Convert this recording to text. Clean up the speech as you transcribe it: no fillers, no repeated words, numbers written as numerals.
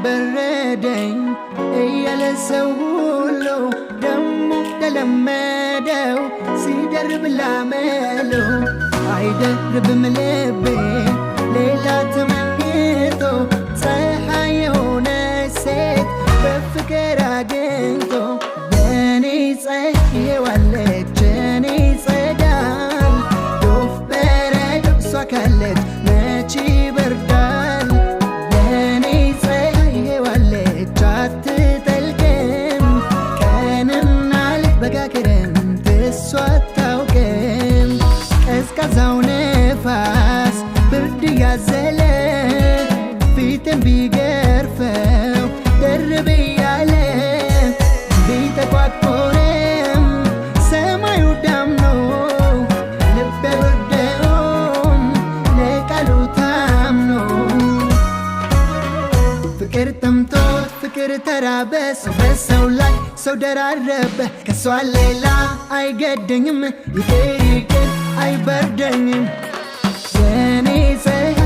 በረደኝ እያለ ሰው ሁሉ ደሞ ተለመደው ሲደርብ ላመለው አይደርብም ልቤ ሌላ ተመኝቶ ፀሐይ የሆነ ሴት በፍቅር አግኝቶ የኔ ፀሐይ ዋለች የኔ ጸዳል ዶፍ በረዶ እሷ ካለች መች ይበርዳል የኔ ፀሐይ ዋለች አትጠልቅም ቀንና ሌት በጋ ክረምት እሷ አታውቅም ቀዝቃዛው ነፋስ ብርድ ያዘለ ፊትን ቢገርፈው ደርብ እያለ ቢጠቋቆርም ሰማዩ ዳምኖ ልቤ ወርደውም ለቃሉ ታምኖ ፍቅር ጠምቶት ፍቅር ተራበ ሰው በሰው ላይ ሰው ደራረበ ከሷ ሌላ አይገደኝም ይቅር ይቅር አይበርደኝም የኔ ፀሐይ